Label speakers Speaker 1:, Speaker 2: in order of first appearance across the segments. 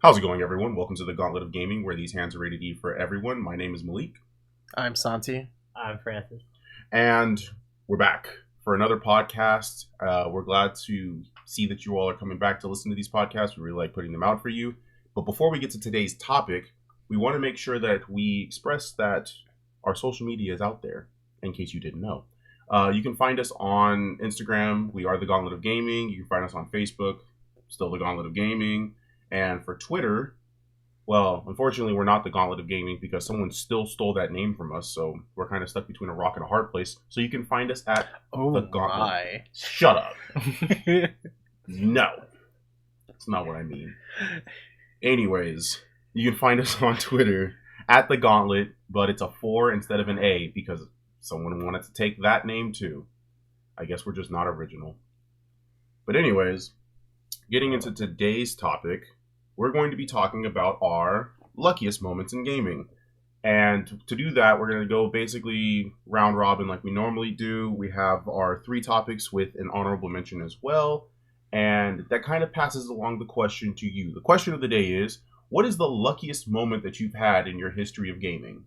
Speaker 1: How's it going, everyone? Welcome to the Gauntlet of Gaming, where these hands are rated E for everyone. My name is Malik,
Speaker 2: I'm Santi.
Speaker 3: I'm Francis.
Speaker 1: and we're back for another podcast. We're glad to see that you all are coming back to listen to these podcasts. We really like putting them out for you. But before we get to today's topic, we want to make sure that we express that our social media is out there, in case you didn't know. You can find us on Instagram. We are the Gauntlet of Gaming. You can find us on Facebook, still the Gauntlet of Gaming. And for Twitter, well, unfortunately, we're not the Gauntlet of Gaming because someone still stole that name from us. So we're kind of stuck between a rock and a hard place. So you can find us at the Gauntlet.
Speaker 2: My.
Speaker 1: Shut up. No, that's not what I mean. Anyways, you can find us on Twitter at the Gauntlet, but it's a 4 instead of an A because someone wanted to take that name too. I guess we're just not original. But anyways, getting into today's topic, we're going to be talking about our luckiest moments in gaming. And to do that, we're going to go basically round robin like we normally do. We have our 3 topics with an honorable mention as well. And that kind of passes along the question to you. The question of the day is, what is the luckiest moment that you've had in your history of gaming?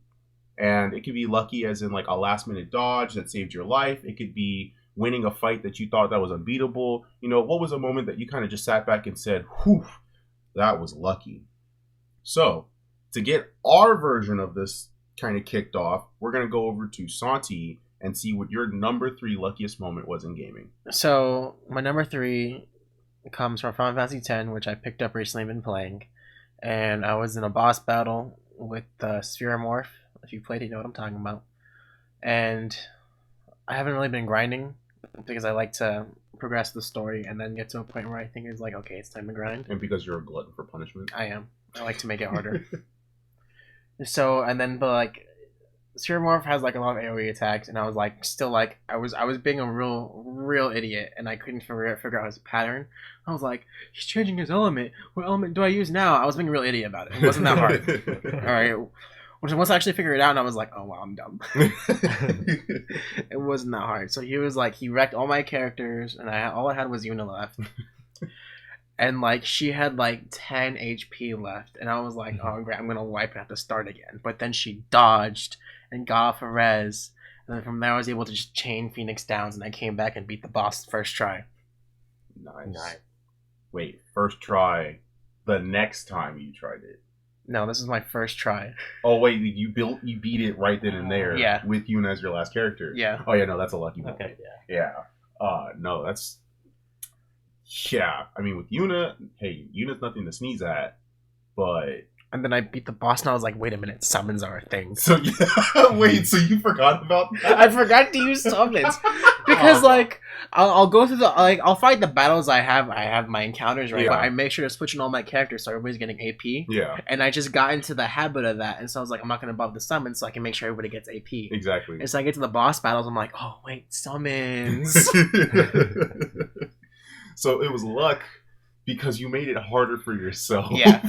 Speaker 1: And it could be lucky as in like a last minute dodge that saved your life. It could be winning a fight that you thought that was unbeatable. You know, what was a moment that you kind of just sat back and said, whew, that was lucky. So, to get our version of this kind of kicked off, we're going to go over to Santi and see what your number 3 luckiest moment was in gaming.
Speaker 2: So, my number 3 comes from Final Fantasy X, which I picked up recently, been playing. And I was in a boss battle with the Spheromorph. If you played it, you know what I'm talking about. And I haven't really been grinding because I like to progress the story and then get to a point where I think it's like, okay, it's time to grind.
Speaker 1: And because you're a glutton for punishment.
Speaker 2: I am. I like to make it harder. So, and then, but like, Spheromorph has like a lot of AoE attacks, and I was like, still like, I was being a real idiot, and I couldn't figure out his pattern. I was like, he's changing his element. What element do I use now? I was being a real idiot about it. It wasn't that hard. All right. Once I actually figured it out, and I was like, oh, wow, I'm dumb. It wasn't that hard. So he was like, he wrecked all my characters, and all I had was Yuna left. And like, she had like 10 HP left, and I was like, oh, great, I'm going to wipe it at the start again. But then she dodged and got off a res, and then from there I was able to just chain Phoenix Downs, and I came back and beat the boss first try.
Speaker 1: Nice. Wait, first try the next time you tried it.
Speaker 2: No, this is my first try.
Speaker 1: Oh wait, you beat it right then and there.
Speaker 2: Yeah.
Speaker 1: With Yuna as your last character.
Speaker 2: Yeah.
Speaker 1: Oh yeah, no, that's a lucky one.
Speaker 3: Okay,
Speaker 1: Yeah. No, that's. Yeah, I mean with Yuna, hey, Yuna's nothing to sneeze at, but.
Speaker 2: And then I beat the boss, and I was like, wait a minute, summons are a thing.
Speaker 1: So yeah, wait, so you forgot about that?
Speaker 2: I forgot to use summons because like I'll go through I'll fight the battles I have my encounters right,
Speaker 1: Yeah.
Speaker 2: but I make sure to switch in all my characters so everybody's getting AP.
Speaker 1: Yeah,
Speaker 2: And I just got into the habit of that, and so I was like, I'm not gonna buff the summons so I can make sure everybody gets AP.
Speaker 1: exactly.
Speaker 2: And so I get to the boss battles, I'm like, oh wait, summons.
Speaker 1: So it was luck because you made it harder for yourself.
Speaker 2: Yeah.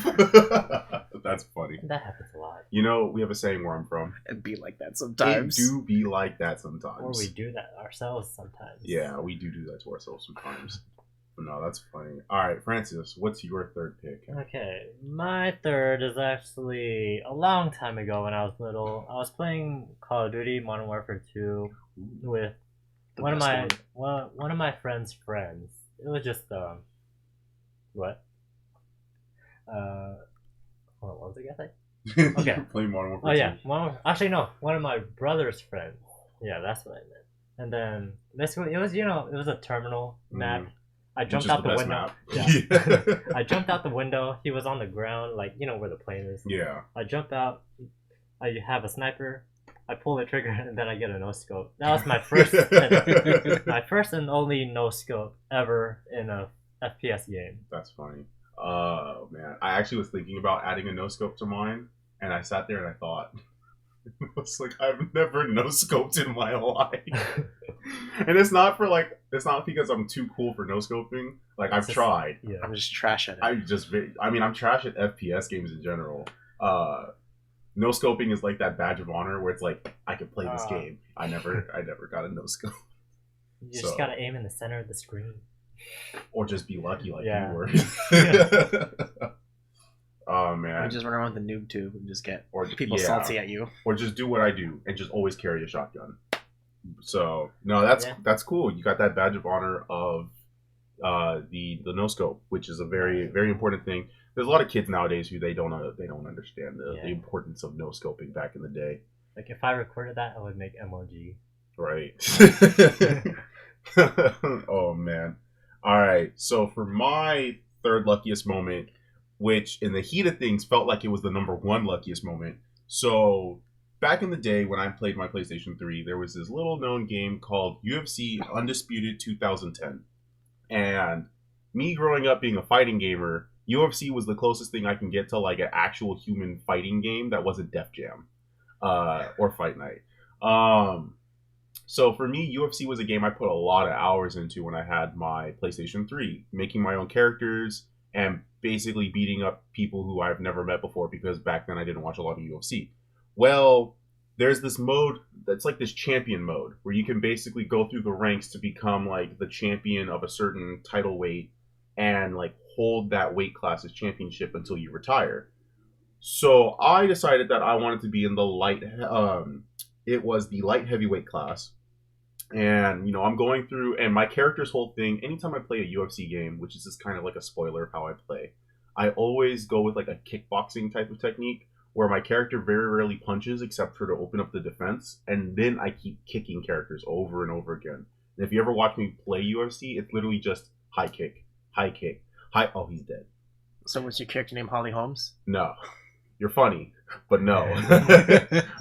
Speaker 1: That's funny.
Speaker 3: that happens a lot.
Speaker 1: You know, we have a saying where I'm from.
Speaker 2: It'd be like that sometimes.
Speaker 1: It do be like that sometimes.
Speaker 3: Or we do that ourselves sometimes.
Speaker 1: Yeah, we do that to ourselves sometimes. But no, that's funny. All right, Francis, what's your third pick?
Speaker 3: Okay, my third is actually a long time ago when I was little. I was playing Call of Duty Modern Warfare 2 with
Speaker 2: The
Speaker 3: one of
Speaker 2: best
Speaker 3: my one of my friends' friends. It was just what? What was it, guys? Okay.
Speaker 1: Playing Modern Warfare.
Speaker 3: Oh yeah,
Speaker 1: 2.
Speaker 3: actually no, one of my brother's friends. Yeah, that's what I meant. And then basically it was it was a terminal map. I jumped out the window.
Speaker 1: Map.
Speaker 3: Yeah. I jumped out the window. He was on the ground, like where the plane is.
Speaker 1: Yeah.
Speaker 3: I jumped out. I have a sniper. I pull the trigger and then I get a no scope. That was my first and only no scope ever in a FPS game.
Speaker 1: That's funny. Oh man, I actually was thinking about adding a no scope to mine, and I sat there and I thought, I was like, I've never no scoped in my life, and it's not because I'm too cool for no scoping. Like I've tried.
Speaker 3: Yeah.
Speaker 2: I'm just trash at it.
Speaker 1: I'm trash at FPS games in general. No scoping is like that badge of honor where it's like I can play this game. I never got a no scope.
Speaker 3: You just gotta aim in the center of the screen.
Speaker 1: Or just be lucky like
Speaker 3: Yeah.
Speaker 1: you were. Oh
Speaker 2: You
Speaker 1: man.
Speaker 2: just run around with the noob tube and just get
Speaker 1: Or
Speaker 2: people
Speaker 1: yeah.
Speaker 2: salty at you.
Speaker 1: Or just do what I do and just always carry a shotgun. So no, that's cool. You got that badge of honor of the no scope, which is a very very important thing. There's a lot of kids nowadays who they don't understand the importance of no scoping back in the day.
Speaker 3: Like if I recorded that, I would make MLG.
Speaker 1: Right. Oh man. All right. So for my third luckiest moment, which in the heat of things felt like it was the number one luckiest moment. So back in the day when I played my PlayStation 3, there was this little known game called UFC Undisputed 2010. And me growing up being a fighting gamer, UFC was the closest thing I can get to like an actual human fighting game that wasn't Def Jam or Fight Night. So for me, UFC was a game I put a lot of hours into when I had my PlayStation 3, making my own characters and basically beating up people who I've never met before because back then I didn't watch a lot of UFC. Well, there's this mode that's like this champion mode where you can basically go through the ranks to become like the champion of a certain title weight and like hold that weight class as championship until you retire. So I decided that I wanted to be in the light it was the light heavyweight class. And I'm going through, and my character's whole thing, anytime I play a UFC game, which is just kind of like a spoiler of how I play, I always go with like a kickboxing type of technique where my character very rarely punches except for to open up the defense, and then I keep kicking characters over and over again. And if you ever watch me play UFC, it's literally just high kick, oh, he's dead.
Speaker 2: So was your character named Holly Holmes?
Speaker 1: No. You're funny, but no.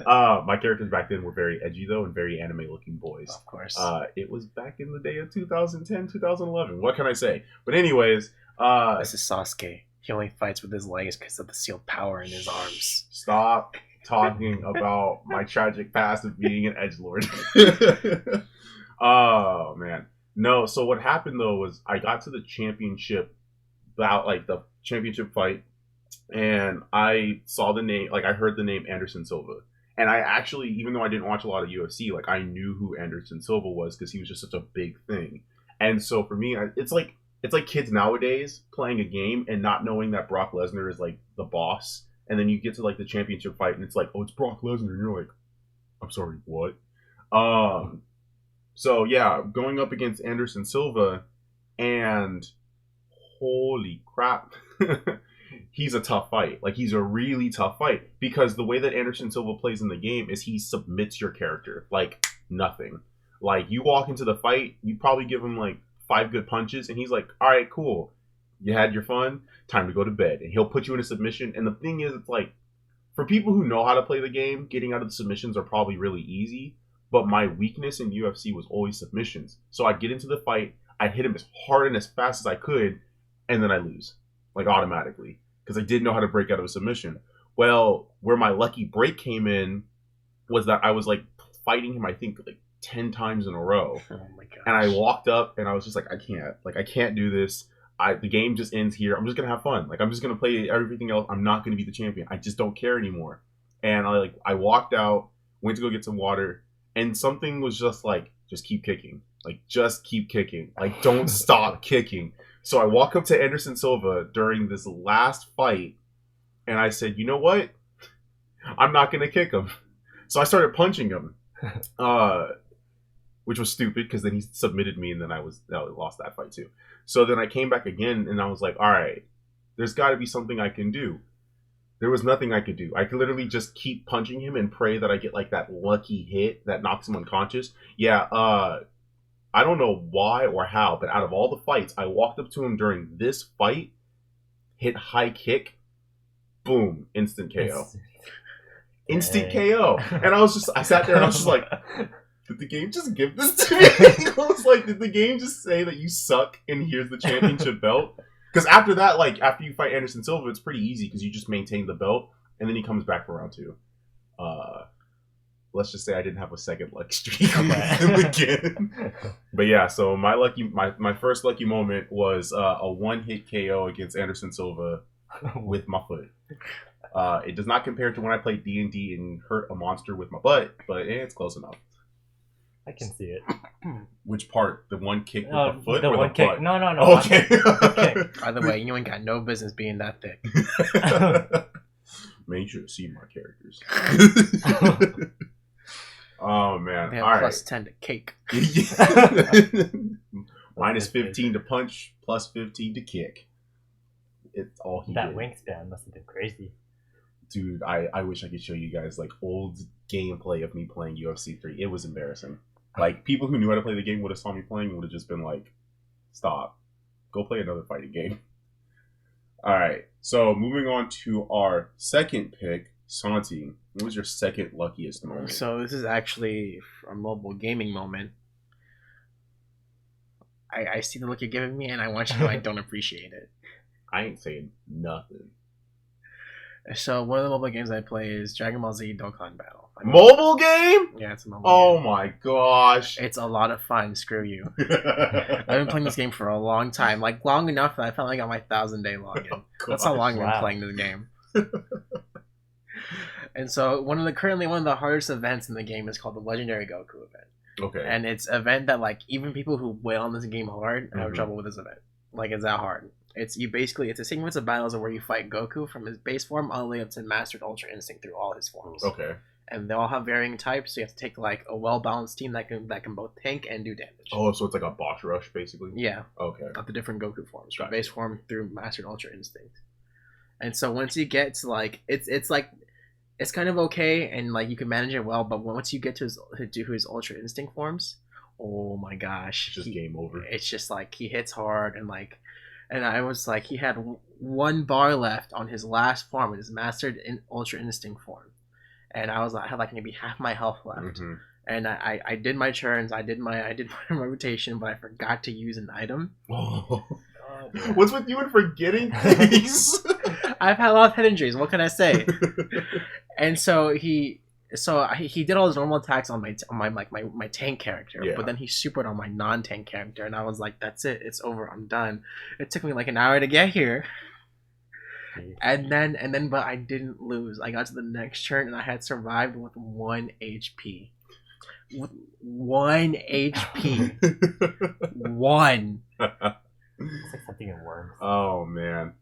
Speaker 1: My characters back then were very edgy, though, and very anime-looking boys.
Speaker 2: Of course.
Speaker 1: It was back in the day of 2010, 2011. What can I say? But anyways...
Speaker 2: this is Sasuke. He only fights with his legs because of the sealed power in his arms.
Speaker 1: Stop talking about my tragic past of being an edgelord. Oh, man. No, so what happened, though, was I got to the championship bout, like the championship fight, and I saw the name, like I heard the name Anderson Silva. And I actually, even though I didn't watch a lot of UFC, like I knew who Anderson Silva was because he was just such a big thing. And so for me, it's like kids nowadays playing a game and not knowing that Brock Lesnar is like the boss. And then you get to like the championship fight and it's like, oh, it's Brock Lesnar. And you're like, I'm sorry, what? So yeah, going up against Anderson Silva, and holy crap. He's a tough fight. Like, he's a really tough fight because the way that Anderson Silva plays in the game is he submits your character like nothing. Like, you walk into the fight, you probably give him like 5 good punches, and he's like, all right, cool. You had your fun. Time to go to bed. And he'll put you in a submission. And the thing is, it's like, for people who know how to play the game, getting out of the submissions are probably really easy. But my weakness in UFC was always submissions. So I'd get into the fight, I'd hit him as hard and as fast as I could, and then I lose. Like, automatically. Because I didn't know how to break out of a submission. Well, where my lucky break came in was that I was like fighting him, I think, like 10 times in a row.
Speaker 2: Oh my gosh.
Speaker 1: And I walked up and I was just like, I can't do this. The game just ends here. I'm just gonna have fun. Like, I'm just gonna play everything else. I'm not gonna be the champion. I just don't care anymore. And I walked out, went to go get some water, and something was just like, just keep kicking. Like, just keep kicking. Like, don't stop kicking. So I walk up to Anderson Silva during this last fight, and I said, you know what? I'm not going to kick him. So I started punching him, which was stupid because then he submitted me, and then I lost that fight too. So then I came back again, and I was like, all right, there's got to be something I can do. There was nothing I could do. I could literally just keep punching him and pray that I get like that lucky hit that knocks him unconscious. Yeah, I don't know why or how, but out of all the fights, I walked up to him during this fight, hit high kick, boom, instant KO. Instant KO. And I sat there and I was just like, did the game just give this to me? I was like, did the game just say that you suck and here's the championship belt? Because after that, like, after you fight Anderson Silva, it's pretty easy because you just maintain the belt, and then he comes back for round 2. Let's just say I didn't have a second lucky streak with him again. But yeah, so my first lucky moment was a one-hit KO against Anderson Silva with my foot. It does not compare to when I played D&D and hurt a monster with my butt, but it's close enough.
Speaker 3: I can see it.
Speaker 1: Which part? The one kick with the foot
Speaker 3: the
Speaker 1: or
Speaker 3: one
Speaker 1: the
Speaker 3: kick.
Speaker 1: butt?
Speaker 3: No.
Speaker 1: Okay.
Speaker 2: By the way, you ain't got no business being that thick.
Speaker 1: Man, you should have seen my characters. Oh man!
Speaker 2: They have
Speaker 1: All
Speaker 2: plus
Speaker 1: right.
Speaker 2: 10 to cake.
Speaker 1: Minus 15 to punch, plus 15 to kick. It's all he
Speaker 3: That
Speaker 1: did.
Speaker 3: wingspan must have been crazy.
Speaker 1: Dude, I wish I could show you guys like old gameplay of me playing UFC 3. It was embarrassing. Like people who knew how to play the game would have saw me playing and would have just been like, "Stop, go play another fighting game." All right, so moving on to our second pick, Santi. What was your second luckiest moment?
Speaker 2: So this is actually a mobile gaming moment. I see the look you're giving me, and I want you to know I don't appreciate it.
Speaker 1: I ain't saying nothing.
Speaker 2: So one of the mobile games I play is Dragon Ball Z Dokkan Battle.
Speaker 1: Mobile game?
Speaker 2: Yeah, it's a mobile
Speaker 1: Oh
Speaker 2: game.
Speaker 1: my gosh.
Speaker 2: It's a lot of fun. Screw you. I've been playing this game for a long time, like long enough that I felt like I got my 1,000-day login. That's how long I've been playing this game. And so currently one of the hardest events in the game is called the Legendary Goku event.
Speaker 1: Okay.
Speaker 2: And it's an event that like even people who wail on this game hard have trouble with this event. Like it's that hard. It's a sequence of battles where you fight Goku from his base form all the way up to Mastered Ultra Instinct through all his forms.
Speaker 1: Okay.
Speaker 2: And they all have varying types, so you have to take like a well balanced team that can both tank and do damage.
Speaker 1: Oh, so it's like a boss rush basically?
Speaker 2: Yeah.
Speaker 1: Okay.
Speaker 2: Of the different Goku forms. From
Speaker 1: Gotcha.
Speaker 2: base form through Mastered Ultra Instinct. And so once you get to like it's like it's kind of okay and like you can manage it well, but once you get to his Ultra Instinct forms, oh my gosh.
Speaker 1: It's just game over.
Speaker 2: It's just like he hits hard and I was like he had one bar left on his last form, his Mastered Ultra Instinct form. And I had like maybe half my health left. Mm-hmm. And I did my turns, I did my rotation, but I forgot to use an item.
Speaker 1: Oh. What's with you and forgetting things?
Speaker 2: I've had a lot of head injuries. What can I say? And so he did all his normal attacks on my tank character, but then he supered on my non-tank character, and I was like, "That's it. It's over. I'm done." It took me like an hour to get here, and then, but I didn't lose. I got to the next turn, and I had survived with 1 HP. With 1 HP, 1.
Speaker 3: It's like something in Worms.
Speaker 1: Oh man!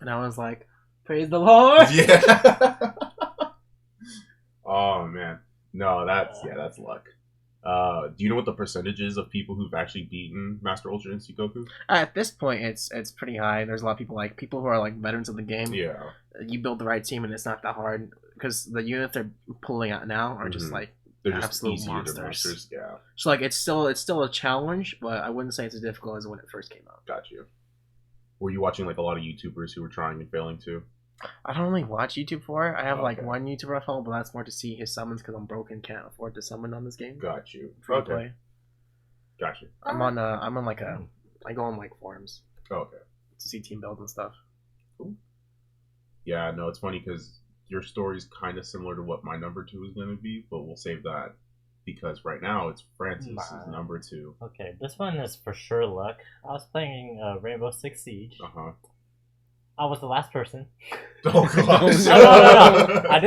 Speaker 2: And I was like, "Praise the Lord!"
Speaker 1: Yeah. Oh man, no, that's luck. Do you know what the percentage is of people who've actually beaten Master Ultra Instinct Goku?
Speaker 2: At this point, it's pretty high. There's a lot of people who are like veterans of the game.
Speaker 1: Yeah.
Speaker 2: You build the right team, and it's not that hard because the units they're pulling out now are just like
Speaker 1: they're just
Speaker 2: absolute monsters.
Speaker 1: Yeah.
Speaker 2: So like it's still a challenge, but I wouldn't say it's as difficult as when it first came out.
Speaker 1: Got you. Were you watching like a lot of YouTubers who were trying and failing too?
Speaker 2: I don't really watch YouTube for it. I have like one YouTuber I follow, but that's more to see his summons because I'm broke and can't afford to summon on this game.
Speaker 1: Got you.
Speaker 2: Free play.
Speaker 1: Got you.
Speaker 2: I go on like forums.
Speaker 1: Okay.
Speaker 2: To see team builds and stuff.
Speaker 1: Cool. Yeah, no, it's funny because your story's kind of similar to what my number 2 is going to be, but we'll save that because right now it's Francis' number 2.
Speaker 3: Okay, this one is for sure luck. I was playing Rainbow Six Siege.
Speaker 1: Uh-huh.
Speaker 3: I was the last person.
Speaker 1: Oh gosh!
Speaker 3: No. I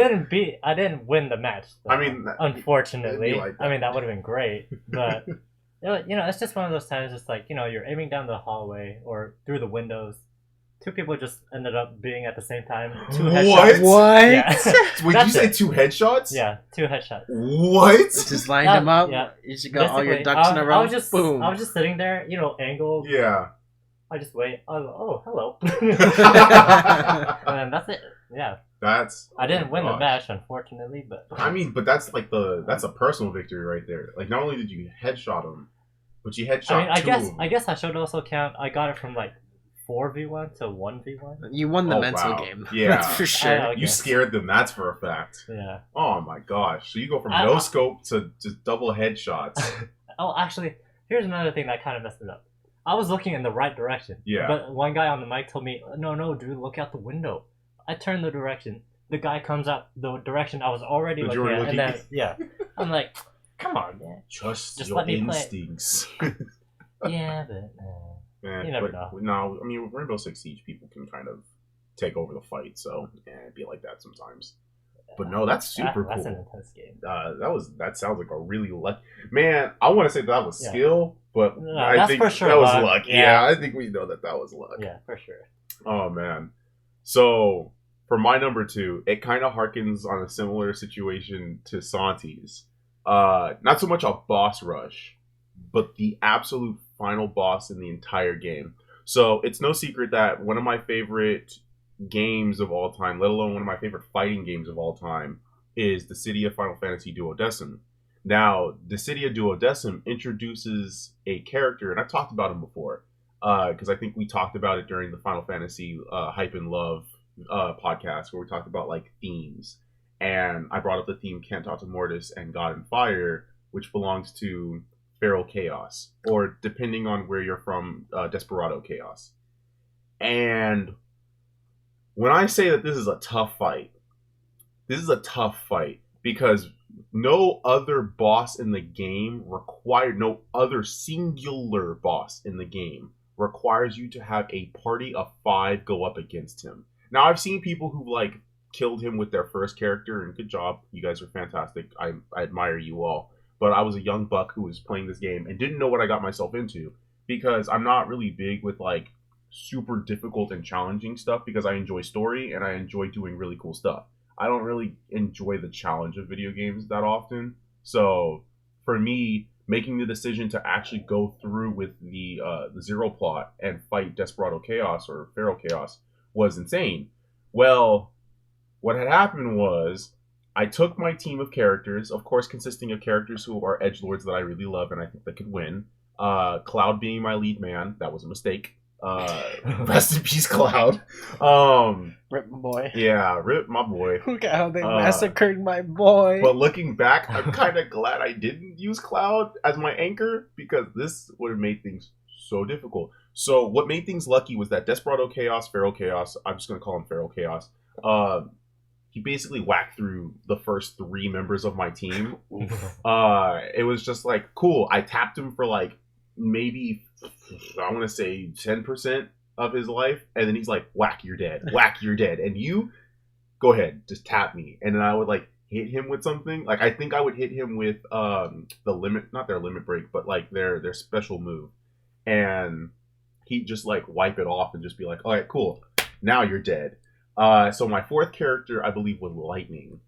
Speaker 3: didn't win the match. Though,
Speaker 1: I mean,
Speaker 3: unfortunately,
Speaker 1: like that.
Speaker 3: I mean that would have been great, but it's just one of those times. It's like you're aiming down the hallway or through the windows. 2 people just ended up being at the same time. 2 headshots.
Speaker 2: What?
Speaker 3: Yeah.
Speaker 1: Would you say 2 headshots?
Speaker 3: Yeah, 2 headshots.
Speaker 1: What?
Speaker 2: Just lined them up.
Speaker 3: Yeah.
Speaker 2: You should got all your ducks in a row.
Speaker 3: I was just sitting there, angled.
Speaker 1: Yeah.
Speaker 3: I just wait. Oh, hello. And that's it. Yeah. I didn't win the match, unfortunately, but
Speaker 1: I mean, but that's like that's a personal victory right there. Like, not only did you headshot him, but you headshot.
Speaker 3: I guess I should also count. I got it from like 4v1 to 1v1.
Speaker 2: You won the mental game.
Speaker 1: Yeah,
Speaker 2: that's for sure.
Speaker 1: You scared them. That's for a fact.
Speaker 3: Yeah.
Speaker 1: Oh my gosh! So you go from no scope to just double headshots.
Speaker 3: Oh, actually, here's another thing that kind of messed it up. I was looking in the right direction.
Speaker 1: Yeah.
Speaker 3: But one guy on the mic told me, no, dude, look out the window. I turned the direction. The guy comes out the direction I was already looking at. And then, yeah. I'm like, come on, man.
Speaker 1: Just
Speaker 3: your
Speaker 1: let me instincts.
Speaker 3: Yeah, but you never know.
Speaker 1: No, I mean, with Rainbow Six Siege, people can kind of take over the fight, so it'd be like that sometimes. But no, that's super
Speaker 3: That's
Speaker 1: cool.
Speaker 3: an intense game.
Speaker 1: That sounds like a really lucky man. I want to say that was skill, but
Speaker 3: No,
Speaker 1: I
Speaker 3: that's
Speaker 1: think
Speaker 3: for sure
Speaker 1: that was
Speaker 3: luck.
Speaker 1: luck.
Speaker 3: Yeah.
Speaker 1: I think we know that was luck.
Speaker 3: Yeah, for sure.
Speaker 1: Oh man. So for my number 2, it kind of harkens on a similar situation to Santi's. Not so much a boss rush, but the absolute final boss in the entire game. So it's no secret that one of my favorite games of all time, let alone one of my favorite fighting games of all time, is Dissidia Final Fantasy Duodecim. Now, Dissidia Duodecim introduces a character, and I've talked about him before, because I think we talked about it during the Final Fantasy Hype and Love podcast, where we talked about like themes, and I brought up the theme Cantate Mortis and God and Fire, which belongs to Feral Chaos, or depending on where you're from, Desperado Chaos. And when I say that this is a tough fight because no other boss in the game no other singular boss in the game requires you to have a party of 5 go up against him. Now, I've seen people who like killed him with their first character, and good job, you guys are fantastic. I admire you all. But I was a young buck who was playing this game and didn't know what I got myself into, because I'm not really big with like super difficult and challenging stuff, because I enjoy story and I enjoy doing really cool stuff. I don't really enjoy the challenge of video games that often. So for me, making the decision to actually go through with the Zero plot and fight Desperado Chaos or Feral Chaos was insane. Well, what had happened was I took my team of characters, of course consisting of characters who are edgelords that I really love and I think that could win. Cloud being my lead man, that was a mistake. Rest in peace, Cloud.
Speaker 2: Rip my boy.
Speaker 1: Yeah, rip my boy.
Speaker 2: Look at how they massacred my boy.
Speaker 1: But looking back, I'm kind of glad I didn't use Cloud as my anchor, because this would have made things so difficult. So what made things lucky was that Desperado Chaos, Feral Chaos, I'm just going to call him Feral Chaos, he basically whacked through the first 3 members of my team. It was just like, cool. I tapped him for like maybe, I want to say 10% of his life, and then he's like, whack, you're dead. Whack, you're dead. And you, go ahead, just tap me. And then I would like hit him with something. Like, I think I would hit him with the limit, not their limit break, but like their special move. And he'd just like wipe it off and just be like, all right, cool, now you're dead. So my 4th character, I believe, was Lightning.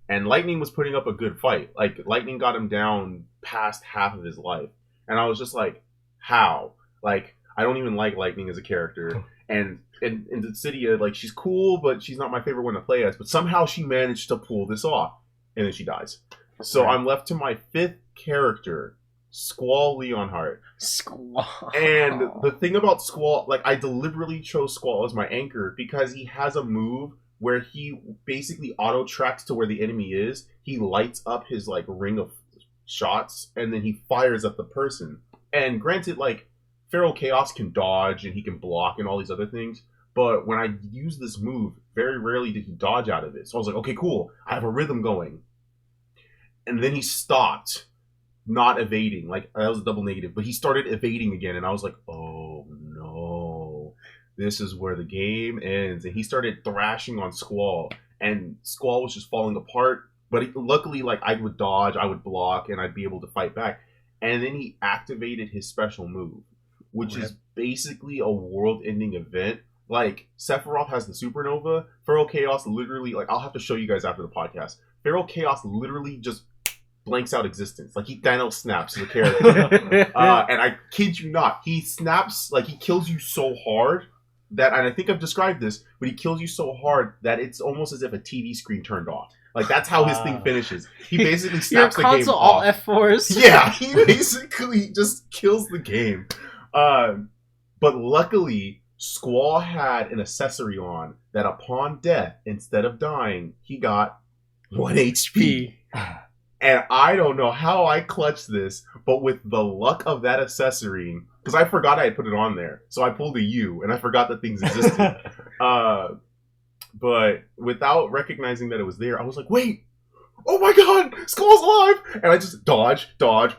Speaker 1: And Lightning was putting up a good fight. Like, Lightning got him down past half of his life. And I was just like, how? Like, I don't even like Lightning as a character. And in Dissidia, like, she's cool, but she's not my favorite one to play as. But somehow she managed to pull this off. And then she dies. So I'm left to my 5th character, Squall Leonhardt.
Speaker 2: Squall.
Speaker 1: And the thing about Squall, like, I deliberately chose Squall as my anchor because he has a move where he basically auto tracks to where the enemy is. He lights up his like ring of shots, and then he fires at the person. And granted, like, Feral Chaos can dodge and he can block and all these other things, but when I use this move, very rarely did he dodge out of it. So I was like, okay, cool, I have a rhythm going. And then he stopped not evading. Like, that was a double negative, but he started evading again, and I was like, oh no, this is where the game ends. And he started thrashing on Squall, and Squall was just falling apart. But luckily, like, I would dodge, I would block, and I'd be able to fight back. And then he activated his special move, which is basically a world-ending event. Like, Sephiroth has the supernova. Feral Chaos literally, like, I'll have to show you guys after the podcast. Feral Chaos literally just blanks out existence. Like, he Thanos snaps the character. And I kid you not, he snaps, like, he kills you so hard that, and I think I've described this, but he kills you so hard that it's almost as if a TV screen turned off. Like, that's how his thing finishes. He basically snaps the game off.
Speaker 2: All F4s.
Speaker 1: Yeah, he basically just kills the game. But luckily, Squall had an accessory on that upon death, instead of dying, he got 1 HP. And I don't know how I clutched this, but with the luck of that accessory, because I forgot I had put it on there, so I pulled a U, and I forgot that things existed. But without recognizing that it was there, I was like, wait, oh my god, Squall's alive! And I just dodge,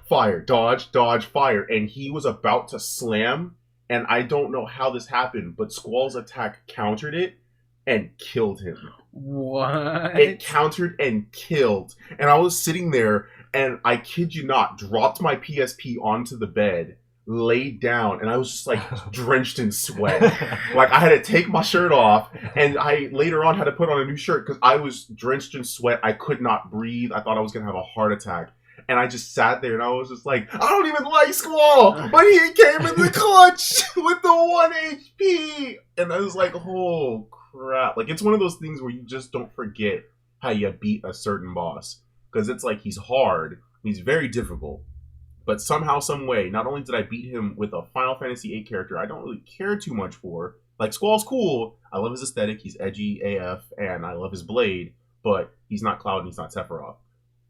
Speaker 1: fire, dodge, fire. And he was about to slam, and I don't know how this happened, but Squall's attack countered it and killed him.
Speaker 2: What?
Speaker 1: It countered and killed. And I was sitting there, and I kid you not, dropped my PSP onto the bed, laid down, and I was just like drenched in sweat. Like I had to take my shirt off, and I later on had to put on a new shirt because I was drenched in sweat. I could not breathe. I thought I was going to have a heart attack. And I just sat there, and I was just like, I don't even like Squall, but he came in the clutch with the 1 HP. And I was like, oh, crap. Like, it's one of those things where you just don't forget how you beat a certain boss. Because it's like, he's hard, he's very difficult. But somehow, some way, not only did I beat him with a Final Fantasy VIII character I don't really care too much for. Like, Squall's cool. I love his aesthetic. He's edgy AF, and I love his blade. But he's not Cloud, and he's not Sephiroth.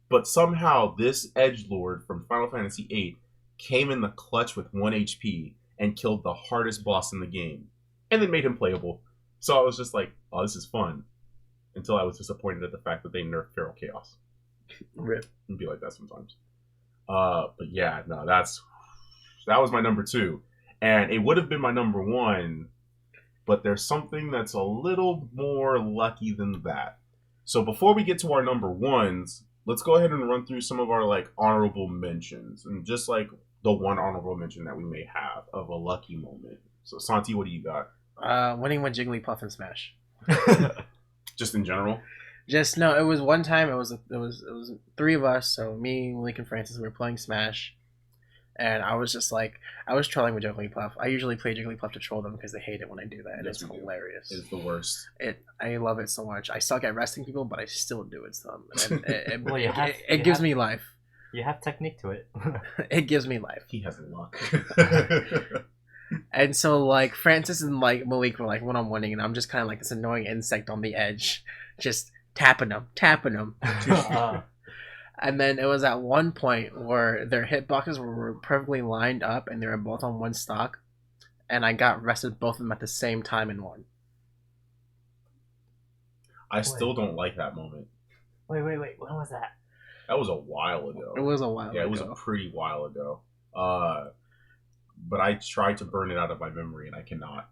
Speaker 1: But somehow, this edgelord from Final Fantasy VIII came in the clutch with 1 HP and killed the hardest boss in the game. And then made him playable. So I was just like, oh, this is fun. Until I was disappointed at the fact that they nerfed Feral Chaos.
Speaker 2: Rip.
Speaker 1: It'd be like that sometimes. But yeah, no, that was my number 2. And it would have been my number 1, but there's something that's a little more lucky than that. So before we get to our number 1s, let's go ahead and run through some of our like honorable mentions, and just like the one honorable mention that we may have of a lucky moment. So Santi, what do you got?
Speaker 2: Winning with Jigglypuff in Smash.
Speaker 1: Just in general?
Speaker 2: Just no. It was one time. It was 3 of us. So me, Malik, and Francis. We were playing Smash, and I was just like, I was trolling with Jigglypuff. I usually play Jigglypuff to troll them because they hate it when I do that, and
Speaker 1: Yes,
Speaker 2: it's
Speaker 1: we do.
Speaker 2: hilarious.
Speaker 1: It's the worst.
Speaker 2: I love it so much. I suck at wrestling people, but I still do it some. And it
Speaker 3: Well,
Speaker 2: it gives me life.
Speaker 3: You have technique to it.
Speaker 2: It gives me life.
Speaker 1: He has luck.
Speaker 2: And so like Francis and like Malik were like one-on-oneing, and I'm just kind of like this annoying insect on the edge, just tapping them. And then it was at one point where their hitboxes were perfectly lined up, and they were both on one stock, and I got rested both of them at the same time in one.
Speaker 1: I still don't like that moment.
Speaker 3: Wait. When was that?
Speaker 1: That was a while ago.
Speaker 2: It was a while ago.
Speaker 1: Yeah, it was a pretty while ago. But I tried to burn it out of my memory, and I cannot.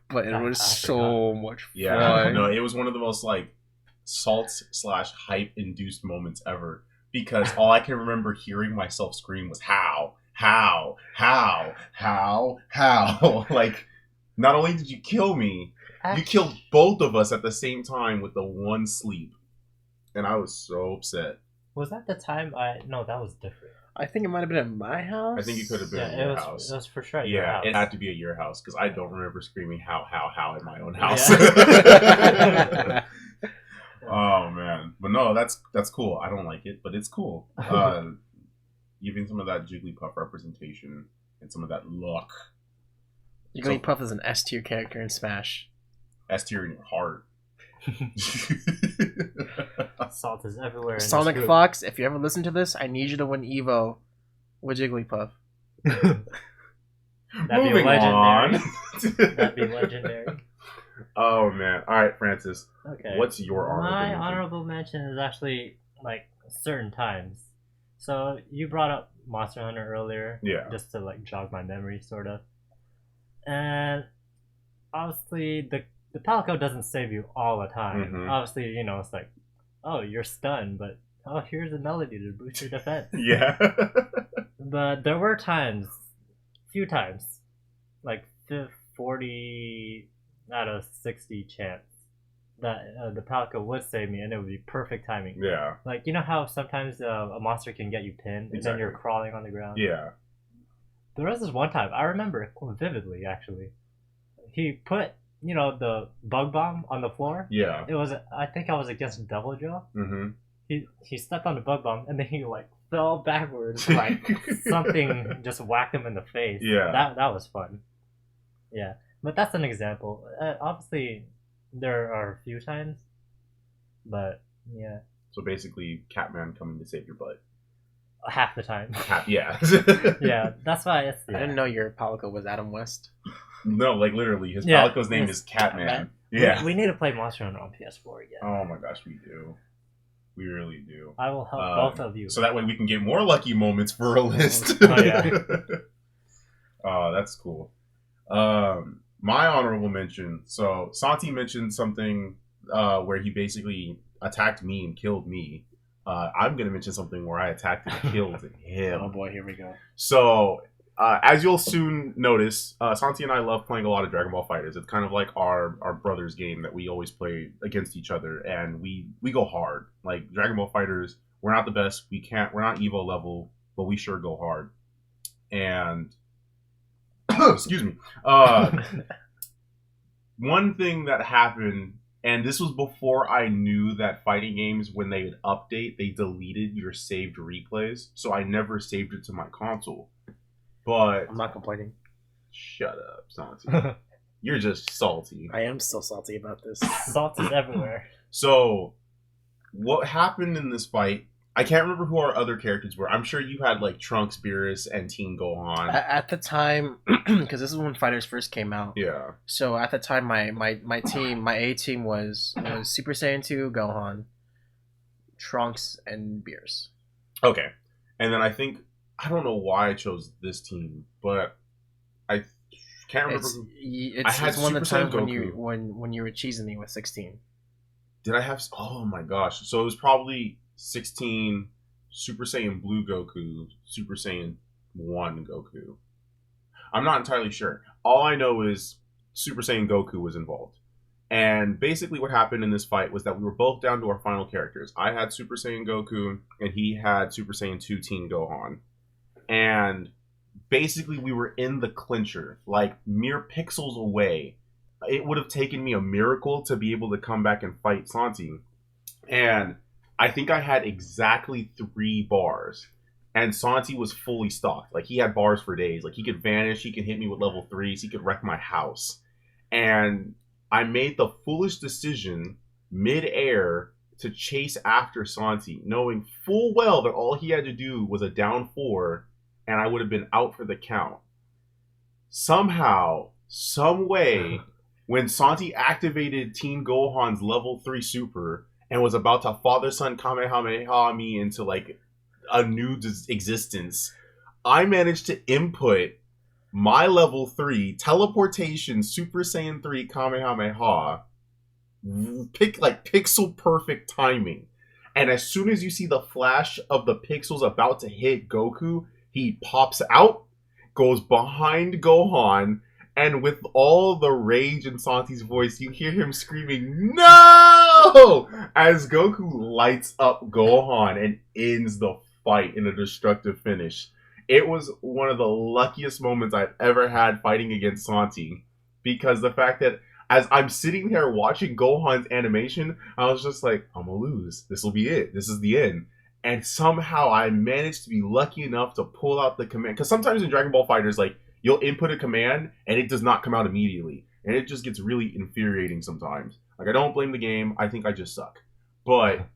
Speaker 2: But it was so much fun.
Speaker 1: Yeah, no, it was one of the most like salt/hype induced moments ever, because all I can remember hearing myself scream was how. Like, not only did you kill me, you killed both of us at the same time with the 1 sleep, and I was so upset.
Speaker 3: Was that the time No, that was different.
Speaker 2: I think it might have been at my house.
Speaker 1: I think it could have been at your house.
Speaker 3: It was for sure at your
Speaker 1: Yeah,
Speaker 3: house.
Speaker 1: it had to be at your house, because I don't remember screaming how in my own house.
Speaker 2: Yeah.
Speaker 1: Oh man, but no, that's cool. I don't like it, but it's cool. Even some of that Jigglypuff representation and some of that luck.
Speaker 2: Jigglypuff is an S tier character in Smash.
Speaker 1: S tier in your heart.
Speaker 3: Salt is everywhere.
Speaker 2: Sonic Fox, if you ever listen to this, I need you to win Evo with Jigglypuff.
Speaker 3: That'd
Speaker 1: Moving
Speaker 3: be legendary.
Speaker 1: on.
Speaker 3: That'd be legendary.
Speaker 1: Oh man! All right, Francis.
Speaker 3: Okay.
Speaker 1: What's your honorable
Speaker 3: My
Speaker 1: mention?
Speaker 3: honorable mention is actually like certain times. So you brought up Monster Hunter earlier,
Speaker 1: Yeah.
Speaker 3: just to like jog my memory, sort of. And obviously, the Palico doesn't save you all the time.
Speaker 1: Mhm.
Speaker 3: Obviously, you know, it's like, oh, you're stunned, but oh, here's a melody to boost your defense.
Speaker 1: Yeah.
Speaker 3: But there were few times, like 40 out of 60 chance that the Palico would save me, and it would be perfect timing.
Speaker 1: Yeah.
Speaker 3: Like, you know how sometimes a monster can get you pinned, and then you're
Speaker 1: Exactly.
Speaker 3: crawling on the ground?
Speaker 1: Yeah.
Speaker 3: There was this one time, I remember it vividly, actually. He put, you know, the bug bomb on the floor.
Speaker 1: Yeah.
Speaker 3: It was, I think I was against Double Joe.
Speaker 1: Mm-hmm.
Speaker 3: He stepped on the bug bomb, and then he, like, fell backwards, like, something just whacked him in the face.
Speaker 1: Yeah.
Speaker 3: That was fun. Yeah. But that's an example. Obviously, there are a few times, but, yeah.
Speaker 1: So basically, Catman coming to save your butt.
Speaker 3: Half the time.
Speaker 1: Yeah.
Speaker 3: Yeah, that's why it's...
Speaker 2: I didn't know your Palico was Adam West.
Speaker 1: No, like literally, his
Speaker 3: Yeah.
Speaker 1: Palico's name
Speaker 3: Yes.
Speaker 1: is Catman.
Speaker 2: Catman.
Speaker 1: Yeah.
Speaker 3: We need to play Monster Hunter on PS4 again.
Speaker 1: Oh my gosh, we do. We really do.
Speaker 3: I will help both of you.
Speaker 1: So that way we can get more lucky moments for a list.
Speaker 3: Oh, yeah.
Speaker 1: Oh, that's cool. My honorable mention. So Santi mentioned something where he basically attacked me and killed me. I'm gonna mention something where I attacked and killed him.
Speaker 2: Oh boy, here we go.
Speaker 1: So, as you'll soon notice, Santi and I love playing a lot of Dragon Ball FighterZ. It's kind of like our brothers game that we always play against each other, and we go hard. Like Dragon Ball FighterZ, we're not the best. We're not Evo level, but we sure go hard. And excuse me. One thing that happened, and this was before I knew that fighting games, when they would update, they deleted your saved replays. So I never saved it to my console. But
Speaker 2: I'm not complaining.
Speaker 1: Shut up, Santi. You're just salty.
Speaker 2: I am still salty about this.
Speaker 3: Salt is everywhere.
Speaker 1: So, what happened in this fight? I can't remember who our other characters were. I'm sure you had like Trunks, Beerus, and Teen Gohan.
Speaker 2: At the time, because this is when Fighters first came out.
Speaker 1: Yeah.
Speaker 2: So at the time, my A team was Super Saiyan 2, Gohan, Trunks, and Beerus.
Speaker 1: Okay. And then I don't know why I chose this team, but I can't remember.
Speaker 2: It's one of the times when you were cheesing me with 16.
Speaker 1: Did I have? Oh my gosh! So it was probably 16 Super Saiyan Blue Goku, Super Saiyan 1 Goku. I'm not entirely sure. All I know is Super Saiyan Goku was involved. And basically what happened in this fight was that we were both down to our final characters. I had Super Saiyan Goku, and he had Super Saiyan 2 Teen Gohan. And basically we were in the clincher, like mere pixels away. It would have taken me a miracle to be able to come back and fight Santi. And I think I had exactly 3 bars. And Santi was fully stocked. Like, he had bars for days. Like, he could vanish, he could hit me with level 3s, he could wreck my house. And I made the foolish decision, mid-air, to chase after Santi, knowing full well that all he had to do was a down 4, and I would have been out for the count. Somehow, some way, when Santi activated Teen Gohan's level 3 super and was about to father-son Kamehameha me into like a new existence, I managed to input my level 3 teleportation Super Saiyan 3 Kamehameha, pixel perfect timing. And as soon as you see the flash of the pixels about to hit Goku, he pops out, goes behind Gohan, and with all the rage in Santi's voice, you hear him screaming, "No!" as Goku lights up Gohan and ends the fight in a destructive finish. It was one of the luckiest moments I've ever had fighting against Santi, because the fact that as I'm sitting there watching Gohan's animation, I was just like, I'm gonna lose. This will be it. This is the end. And somehow I managed to be lucky enough to pull out the command. Because sometimes in Dragon Ball FighterZ, like, you'll input a command and it does not come out immediately. And it just gets really infuriating sometimes. Like, I don't blame the game. I think I just suck. But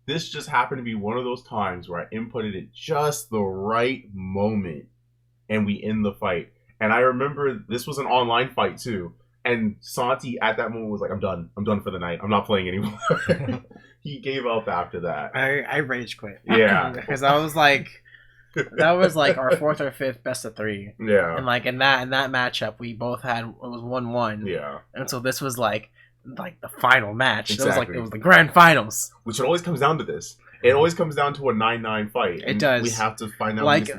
Speaker 1: this just happened to be one of those times where I inputted it just the right moment. And we end the fight. And I remember this was an online fight too. And Santi at that moment was like, I'm done. I'm done for the night. I'm not playing anymore. He gave up after that.
Speaker 2: I rage quit.
Speaker 1: Yeah.
Speaker 2: Because that was like our 4th or 5th best of 3.
Speaker 1: Yeah.
Speaker 2: And like in that matchup, we both had, it was 1-1.
Speaker 1: Yeah.
Speaker 2: And so this was like the final match.
Speaker 1: Exactly.
Speaker 2: It was the grand finals.
Speaker 1: Which it always comes down to this. It always comes down to a 9-9 fight.
Speaker 2: It does.
Speaker 1: We have to find out.
Speaker 2: Like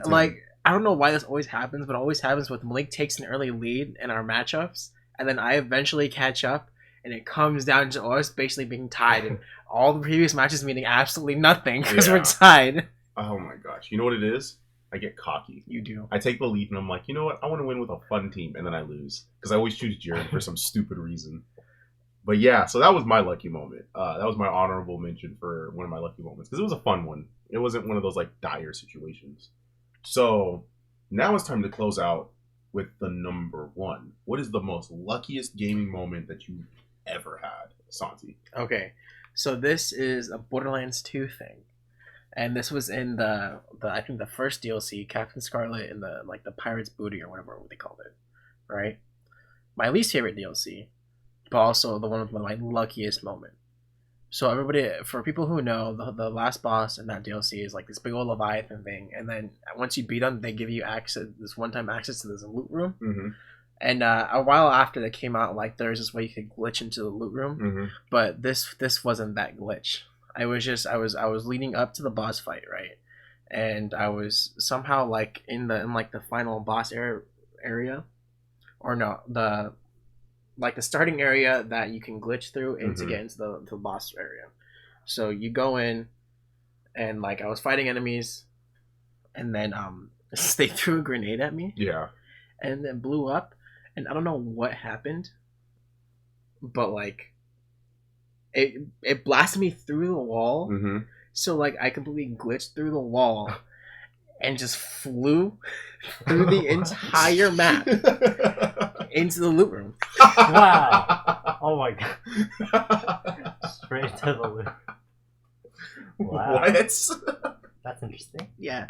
Speaker 2: I don't know why this always happens, but it always happens with Malik takes an early lead in our matchups, and then I eventually catch up, and it comes down to us basically being tied, and all the previous matches meaning absolutely nothing because we're tied.
Speaker 1: Oh my gosh. You know what it is? I get cocky.
Speaker 2: You do.
Speaker 1: I take the lead and I'm like, you know what? I want to win with a fun team, and then I lose. Because I always choose Jared for some stupid reason. But yeah, so that was my lucky moment. That was my honorable mention for one of my lucky moments. Because it was a fun one. It wasn't one of those like dire situations. So now it's time to close out with the number 1. What is the most luckiest gaming moment that you've ever had, Santi?
Speaker 2: Okay, so this is a Borderlands 2 thing, and this was in the I think the first DLC, Captain Scarlet, in the Pirate's Booty or whatever they called it, right? My least favorite DLC, but also the one with my luckiest moment. So everybody, for people who know, the last boss in that DLC is like this big old Leviathan thing, and then once you beat them, they give you access, this one-time access to this loot room.
Speaker 1: Mm-hmm.
Speaker 2: And a while after that came out, like there's this way you could glitch into the loot room,
Speaker 1: Mm-hmm.
Speaker 2: but this wasn't that glitch. I was leading up to the boss fight, right? And I was somehow like in the final boss area, or no, the starting area that you can glitch through and to get into the boss area. So you go in, and like I was fighting enemies, and then they threw a grenade at me.
Speaker 1: Yeah.
Speaker 2: And then blew up, and I don't know what happened, but like it blasted me through the wall.
Speaker 1: Mm-hmm.
Speaker 2: So like I completely glitched through the wall and just flew through the entire map into the loot room.
Speaker 3: Wow. Oh my god. Straight to the loot. Wow.
Speaker 1: What?
Speaker 3: That's interesting.
Speaker 2: Yeah.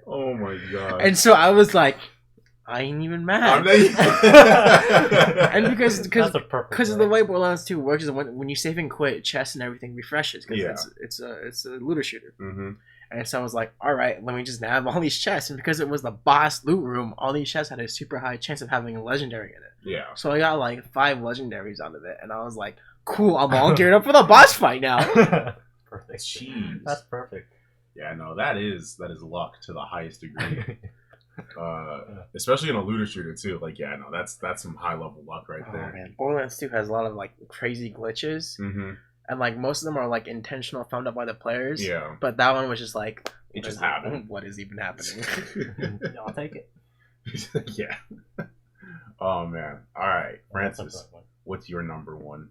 Speaker 1: Oh my god.
Speaker 2: And so I was like, I ain't even mad. And because of the way Borderlands 2 works is when you save and quit, chests and everything refreshes because it's a looter shooter.
Speaker 1: Mm-hmm.
Speaker 2: And so I was like, all right, let me just nab all these chests. And because it was the boss loot room, all these chests had a super high chance of having a legendary in it.
Speaker 1: Yeah.
Speaker 2: So I got like 5 legendaries out of it, and I was like, cool, I'm all geared up for the boss fight now.
Speaker 3: Perfect.
Speaker 1: Jeez.
Speaker 3: That's perfect.
Speaker 1: Yeah, no, that is luck to the highest degree. Especially in a looter shooter too. Like, yeah, no, that's some high level luck right there.
Speaker 2: Man, Borderlands 2 has a lot of like crazy glitches, and like most of them are like intentional, found out by the players.
Speaker 1: Yeah,
Speaker 2: but that one was just like
Speaker 1: it just happened.
Speaker 2: What is even happening?
Speaker 3: I'll take it.
Speaker 1: Yeah. Oh man. All right, Francis, what's your number one?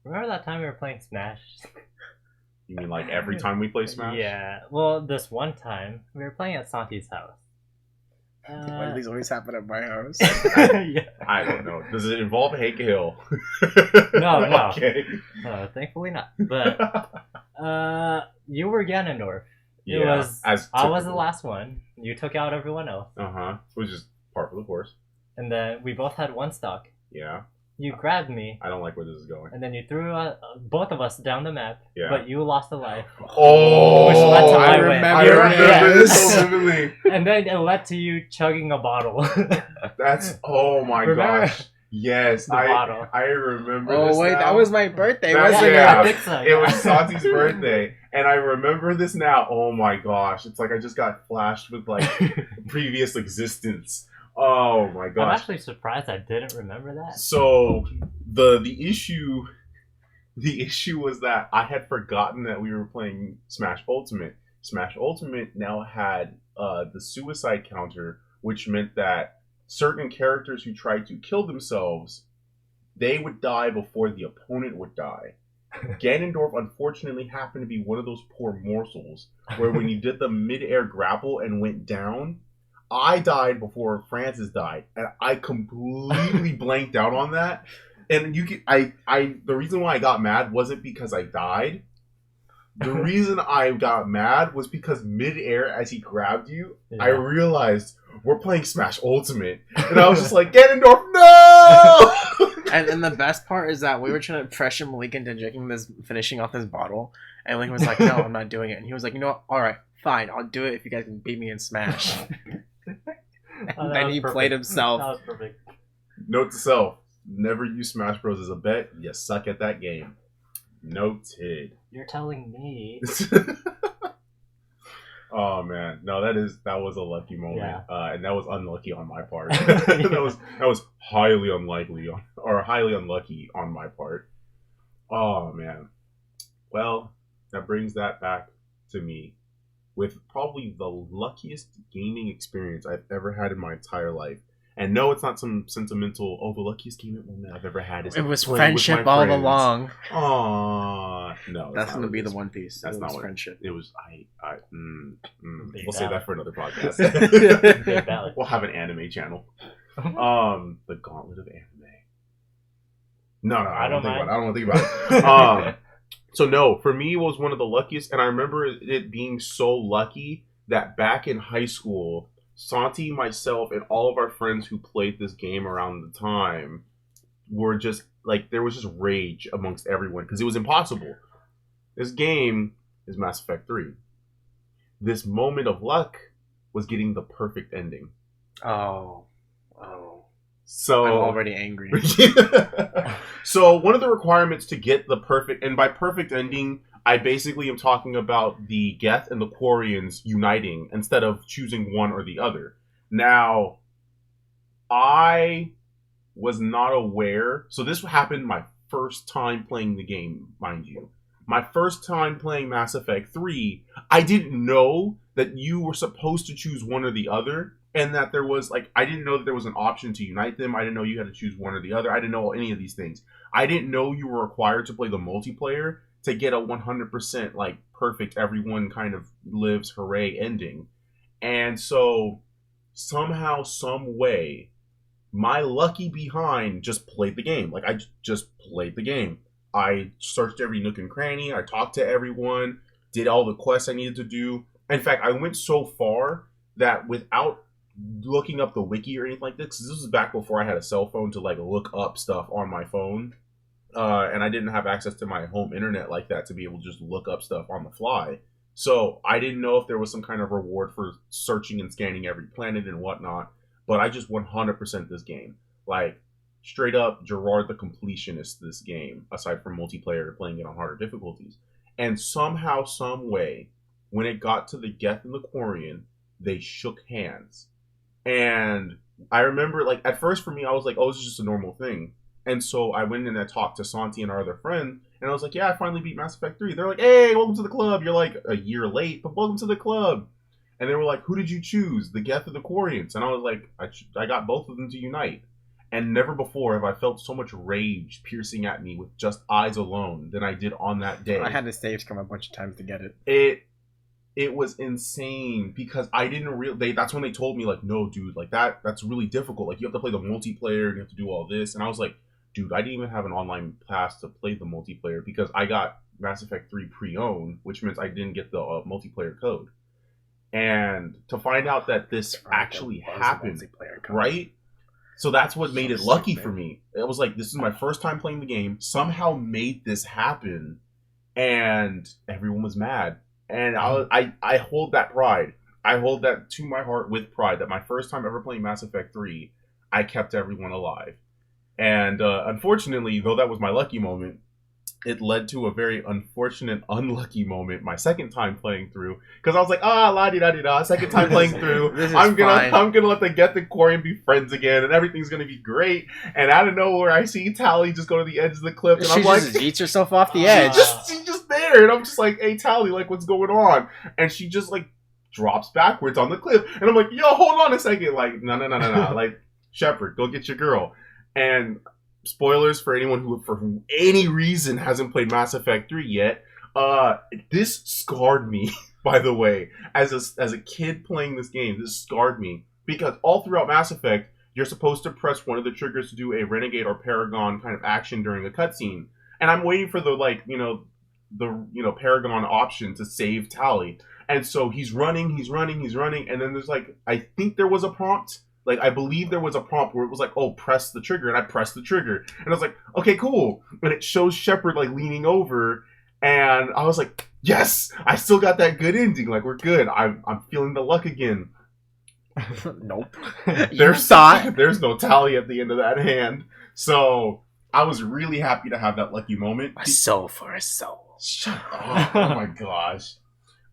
Speaker 3: Remember that time we were playing Smash?
Speaker 1: You mean like every time we play Smash?
Speaker 3: Yeah. Well, this one time we were playing at Santi's house.
Speaker 2: Why do these always happen at my house?
Speaker 3: Yeah.
Speaker 1: I don't know. Does it involve Hake Hill?
Speaker 3: No.
Speaker 1: Okay.
Speaker 3: Thankfully not. But you were Ganondorf. It
Speaker 1: Yeah.
Speaker 3: was. I was the last one. You took out everyone else.
Speaker 1: Which is part of the course.
Speaker 3: And then we both had one stock.
Speaker 1: Yeah.
Speaker 3: You grabbed me.
Speaker 1: I don't like where this is going.
Speaker 3: And then you threw both of us down the map.
Speaker 1: Yeah.
Speaker 3: But you lost a life.
Speaker 1: Oh,
Speaker 3: Which led to my win.
Speaker 1: I remember this so
Speaker 3: Yeah.
Speaker 1: vividly.
Speaker 3: And then it led to you chugging a bottle.
Speaker 1: That's my
Speaker 3: Remember?
Speaker 1: gosh. Yes,
Speaker 3: The bottle.
Speaker 1: I remember.
Speaker 2: Oh
Speaker 1: this
Speaker 2: wait,
Speaker 1: now.
Speaker 2: that was my birthday,
Speaker 1: That's-
Speaker 2: wasn't
Speaker 1: yeah.
Speaker 3: I think so.
Speaker 1: It was Santi's birthday, and I remember this now. Oh my gosh, it's like I just got flashed with like previous existence. Oh my
Speaker 3: I'm
Speaker 1: gosh.
Speaker 3: actually surprised I didn't remember that.
Speaker 1: So the issue was that I had forgotten that we were playing Smash Ultimate. Smash Ultimate now had the suicide counter, which meant that certain characters who tried to kill themselves, they would die before the opponent would die. Ganondorf unfortunately happened to be one of those poor morsels where when you did the mid-air grapple and went down, I died before Francis died, and I completely blanked out on that. And the reason why I got mad wasn't because I died. The reason I got mad was because mid-air, as he grabbed you,
Speaker 3: Yeah.
Speaker 1: I realized we're playing Smash Ultimate, and I was just like, Ganondorf, no!
Speaker 2: And the best part is that we were trying to pressure Malik into finishing off this bottle, and Malik was like, "No, I'm not doing it." And he was like, "You know what? All right, fine, I'll do it if you guys can beat me in Smash." And then he played himself.
Speaker 3: That was perfect.
Speaker 1: Note to self: never use Smash Bros as a bet. You suck at that game. Noted.
Speaker 3: You're telling me.
Speaker 1: Oh man, no, that was a lucky moment,
Speaker 3: Yeah.
Speaker 1: and that was unlucky on my part. that was highly unlikely or highly unlucky on my part. Oh man, well, that brings that back to me with probably the luckiest gaming experience I've ever had in my entire life. And no, it's not some sentimental, the luckiest gaming moment I've ever had.
Speaker 2: It was
Speaker 1: playing with
Speaker 2: friendship
Speaker 1: my
Speaker 2: all
Speaker 1: friends.
Speaker 2: along.
Speaker 1: Aw, no.
Speaker 2: That's gonna be the
Speaker 1: one.
Speaker 2: One Piece.
Speaker 1: That's
Speaker 2: It
Speaker 1: not
Speaker 2: was
Speaker 1: what
Speaker 2: friendship.
Speaker 1: it was.
Speaker 3: Big
Speaker 1: We'll save
Speaker 3: valid.
Speaker 1: that for another podcast.
Speaker 3: Big valid.
Speaker 1: We'll have an anime channel. The Gauntlet of Anime. No, I don't want to think about it. So no, for me, it was one of the luckiest, and I remember it being so lucky that back in high school, Santi, myself, and all of our friends who played this game around the time were just like, there was just rage amongst everyone because it was impossible. This game is Mass Effect 3. This moment of luck was getting the perfect ending.
Speaker 2: Oh.
Speaker 1: So
Speaker 2: I'm already angry.
Speaker 1: So one of the requirements to get the perfect, and by perfect ending, I basically am talking about the Geth and the Quarians uniting instead of choosing one or the other. Now, I was not aware. So this happened my first time playing the game, mind you. My first time playing Mass Effect 3, I didn't know that you were supposed to choose one or the other, and that there was, like, I didn't know that there was an option to unite them. I didn't know you had to choose one or the other. I didn't know any of these things. I didn't know you were required to play the multiplayer to get a 100%, like, perfect, everyone kind of lives hooray ending. And so, somehow, some way, my lucky behind just played the game. Like, I just played the game. I searched every nook and cranny. I talked to everyone, did all the quests I needed to do. In fact, I went so far that without looking up the wiki or anything like this, because this was back before I had a cell phone to like look up stuff on my phone, and I didn't have access to my home internet like that to be able to just look up stuff on the fly. So I didn't know if there was some kind of reward for searching and scanning every planet and whatnot. But I just 100% this game. Like, straight up Gerard the completionist this game, aside from multiplayer playing it on harder difficulties. And somehow, some way, when it got to the Geth and the Quarian, they shook hands. And I remember, like, at first for me, I was like, oh, this is just a normal thing. And so I went and I talked to Santi and our other friend, and I was like, yeah, I finally beat Mass Effect 3. They're like, hey, welcome to the club. You're like a year late, but welcome to the club. And they were like, who did you choose? The Geth or the Quarians? And I was like, I got both of them to unite. And never before have I felt so much rage piercing at me with just eyes alone than I did on that day.
Speaker 2: I had to save scrum a bunch of times to get it.
Speaker 1: It was insane because I didn't that's when they told me, like, no, dude, like that's really difficult. Like, you have to play the multiplayer and you have to do all this. And I was like, dude, I didn't even have an online pass to play the multiplayer because I got Mass Effect 3 pre-owned, which means I didn't get the multiplayer code. And to find out that this actually happened, right? So that's what made it lucky for me. It was like, this is my first time playing the game, somehow made this happen, and everyone was mad. And I hold that pride. I hold that to my heart with pride that my first time ever playing Mass Effect 3, I kept everyone alive. And unfortunately, though that was my lucky moment, it led to a very unfortunate, unlucky moment my second time playing through, because I was like, la-di-da-di-da, second time playing through, I'm gonna let the Geth and Quarian be friends again, and everything's gonna be great. And out of nowhere, I see Tali just go to the edge of the cliff, and
Speaker 2: I'm like, she just eats herself off the edge.
Speaker 1: She's just there, and I'm just like, hey, Tali, like, what's going on? And she just like drops backwards on the cliff, and I'm like, yo, hold on a second, like, no, like, Shepard, go get your girl. And spoilers for anyone who, for any reason, hasn't played Mass Effect 3 yet. This scarred me, by the way. As a kid playing this game, this scarred me. Because all throughout Mass Effect, you're supposed to press one of the triggers to do a Renegade or Paragon kind of action during a cutscene. And I'm waiting for the, Paragon option to save Tali. And so he's running, and then there's like, I think there was a prompt. Like, I believe there was a prompt where it was like, oh, press the trigger. And I pressed the trigger. And I was like, okay, cool. And it shows Shepard, like, leaning over. And I was like, yes! I still got that good ending. Like, we're good. I'm feeling the luck again.
Speaker 2: Nope.
Speaker 1: There's no Tali at the end of that hand. So, I was really happy to have that lucky moment.
Speaker 2: A soul for a soul.
Speaker 1: Shut up. Oh, my gosh.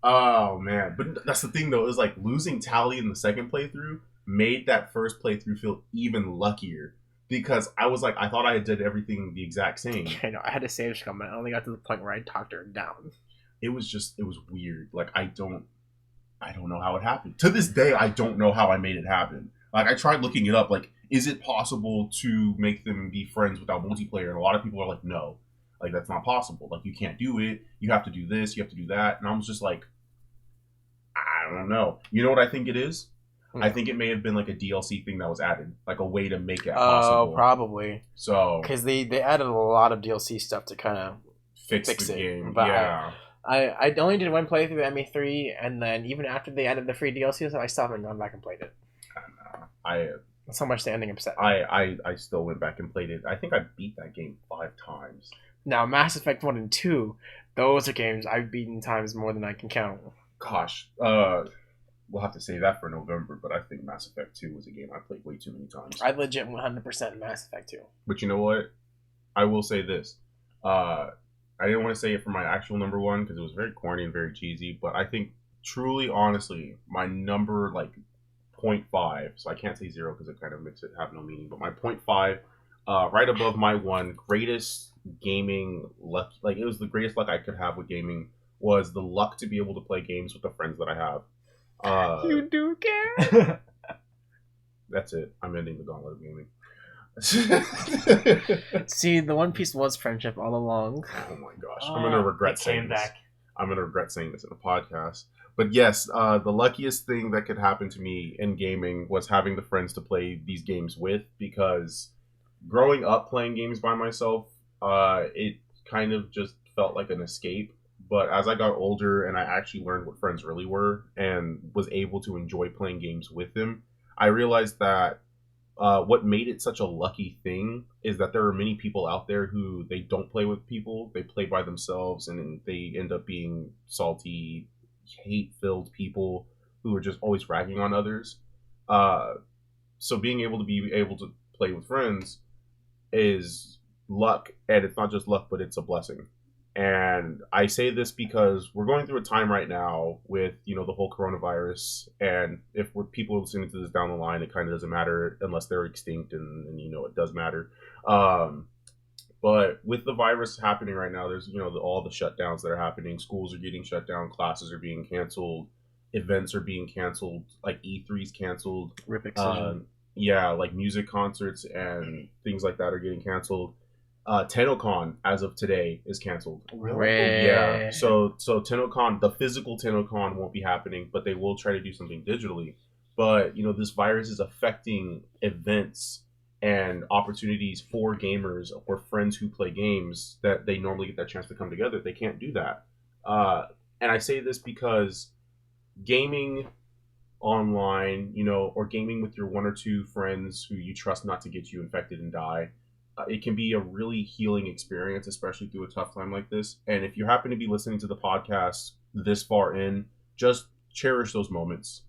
Speaker 1: Oh, man. But that's the thing, though. It was like, losing Tali in the second playthrough made that first playthrough feel even luckier, because I was like, I thought I did everything the exact same.
Speaker 2: I know, I had to save scum, and I only got to the point where I talked her down.
Speaker 1: It was weird. Like, I don't know how it happened. To this day, I don't know how I made it happen. Like, I tried looking it up, like, is it possible to make them be friends without multiplayer? And a lot of people are like, no. Like, that's not possible. Like, you can't do it. You have to do this. You have to do that. And I was just like, I don't know. You know what I think it is? I think it may have been like a DLC thing that was added, like a way to make it possible.
Speaker 2: Oh, probably.
Speaker 1: So,
Speaker 2: because they added a lot of DLC stuff to kind of
Speaker 1: fix the game.
Speaker 2: But
Speaker 1: yeah,
Speaker 2: I only did one playthrough of ME3, and then even after they added the free DLC stuff, I still haven't gone back and played it. That's how much the ending upset me.
Speaker 1: I still went back and played it. I think I beat that game 5 times.
Speaker 2: Now, Mass Effect 1 and 2, those are games I've beaten times more than I can count.
Speaker 1: Gosh, we'll have to save that for November. But I think Mass Effect 2 was a game I played way too many times.
Speaker 2: I legit 100% Mass Effect 2.
Speaker 1: But you know what? I will say this. I didn't want to say it for my actual number one because it was very corny and very cheesy. But I think, truly, honestly, my number, like, 0.5, so I can't say 0 because it kind of makes it have no meaning, but my 0.5, right above my one, greatest gaming luck, like, it was the greatest luck I could have with gaming, was the luck to be able to play games with the friends that I have.
Speaker 2: You do care?
Speaker 1: That's it. I'm ending the Gauntlet of gaming.
Speaker 2: See, the One Piece was friendship all along.
Speaker 1: Oh my gosh. I'm going to regret saying this.
Speaker 3: back.
Speaker 1: I'm going to regret saying this in a podcast. But yes, the luckiest thing that could happen to me in gaming was having the friends to play these games with, because growing up playing games by myself, it kind of just felt like an escape. But as I got older and I actually learned what friends really were and was able to enjoy playing games with them, I realized that what made it such a lucky thing is that there are many people out there who they don't play with people, they play by themselves, and they end up being salty, hate-filled people who are just always ragging on others. So being able to play with friends is luck, and it's not just luck, but it's a blessing. And I say this because we're going through a time right now with, the whole coronavirus, and if people listening to this down the line, it kind of doesn't matter unless they're extinct, and it does matter. But with the virus happening right now, there's, all the shutdowns that are happening. Schools are getting shut down, classes are being canceled, events are being canceled, like E3's canceled.
Speaker 2: Rip Excision.
Speaker 1: Yeah, like music concerts and things like that are getting canceled. TennoCon, as of today, is canceled.
Speaker 2: Really?
Speaker 1: Yeah. So TennoCon, the physical TennoCon won't be happening, but they will try to do something digitally. But, this virus is affecting events and opportunities for gamers or friends who play games that they normally get that chance to come together. They can't do that. And I say this because gaming online, or gaming with your one or two friends who you trust not to get you infected and die, it can be a really healing experience, especially through a tough time like this. And if you happen to be listening to the podcast this far in, just cherish those moments.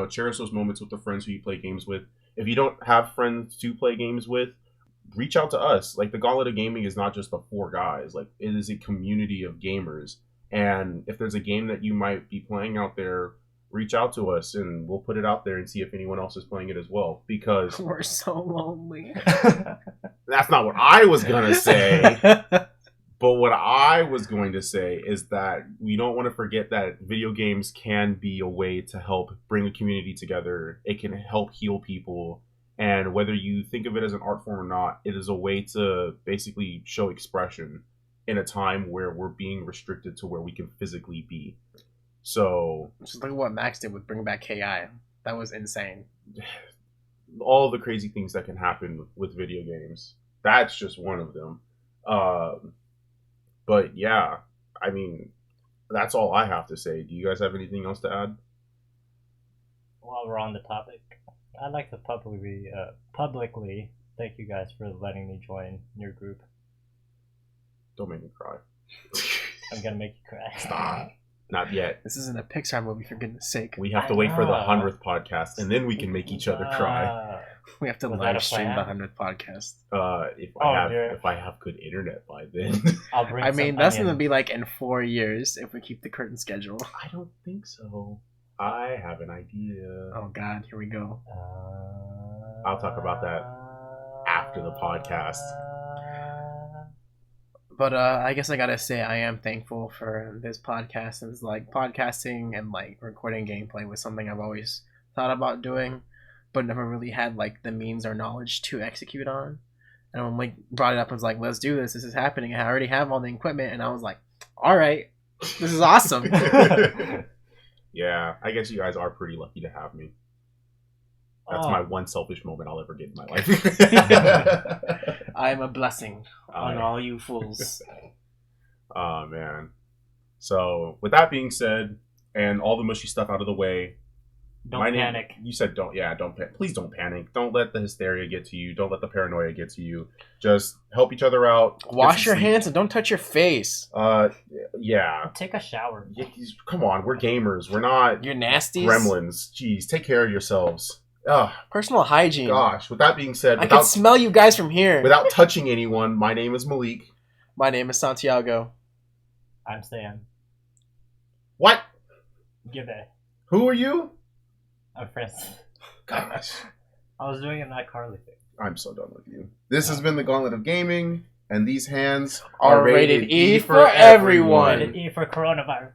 Speaker 1: Cherish those moments with the friends who you play games with. If you don't have friends to play games with, reach out to us. Like, the Gauntlet of Gaming is not just the 4 guys. Like, it is a community of gamers. And if there's a game that you might be playing out there, reach out to us and we'll put it out there and see if anyone else is playing it as well. Because
Speaker 2: we're so lonely.
Speaker 1: That's not what I was going to say. But what I was going to say is that we don't want to forget that video games can be a way to help bring a community together. It can help heal people. And whether you think of it as an art form or not, it is a way to basically show expression in a time where we're being restricted to where we can physically be. So
Speaker 2: just look at what Max did with Bring Back KI. That was insane.
Speaker 1: All the crazy things that can happen with video games. That's just one of them. But yeah, I mean, that's all I have to say. Do you guys have anything else to add?
Speaker 3: While we're on the topic, I'd like to publicly thank you guys for letting me join your group.
Speaker 1: Don't make me cry.
Speaker 3: I'm gonna make you cry.
Speaker 1: Stop. Not yet.
Speaker 2: This isn't a Pixar movie, for goodness sake.
Speaker 1: We have to wait for the 100th podcast, and then we can make each other cry.
Speaker 2: We have to live stream the 100th podcast.
Speaker 1: If I have good internet by then.
Speaker 3: I'll bring.
Speaker 2: I mean, that's going to be like in 4 years if we keep the current schedule.
Speaker 1: I don't think so. I have an idea.
Speaker 2: Oh God, here we go.
Speaker 1: I'll talk about that after the podcast.
Speaker 2: But I guess I gotta say I am thankful for this podcast. And it's like podcasting and like recording gameplay was something I've always thought about doing, but never really had like the means or knowledge to execute on. And when Mike brought it up and was like, let's do this, this is happening, and I already have all the equipment, and I was like, all right, this is awesome.
Speaker 1: Yeah, I guess you guys are pretty lucky to have me. That's my one selfish moment I'll ever get in my life.
Speaker 2: I am a blessing on all you fools.
Speaker 1: Oh, man. So, with that being said, and all the mushy stuff out of the way,
Speaker 3: Don't panic.
Speaker 1: You said don't. Yeah, don't panic. Please don't panic. Don't let the hysteria get to you. Don't let the paranoia get to you. Just help each other out.
Speaker 2: Wash your hands and don't touch your face.
Speaker 1: Yeah.
Speaker 3: Take a shower.
Speaker 1: Come on, we're gamers. We're not.
Speaker 2: You're nasties.
Speaker 1: Gremlins. Jeez, take care of yourselves.
Speaker 2: Personal hygiene.
Speaker 1: Gosh. With that being said,
Speaker 2: I can smell you guys from here.
Speaker 1: Without touching anyone, my name is Malik.
Speaker 2: My name is Santiago.
Speaker 3: I'm Sam.
Speaker 1: What?
Speaker 3: Give it.
Speaker 1: Who are you?
Speaker 3: I'm friends.
Speaker 1: Gosh.
Speaker 3: I was doing an iCarly thing.
Speaker 1: I'm so done with you. This has been the Gauntlet of Gaming, and these hands
Speaker 2: are rated E for everyone.
Speaker 3: Rated E for coronavirus.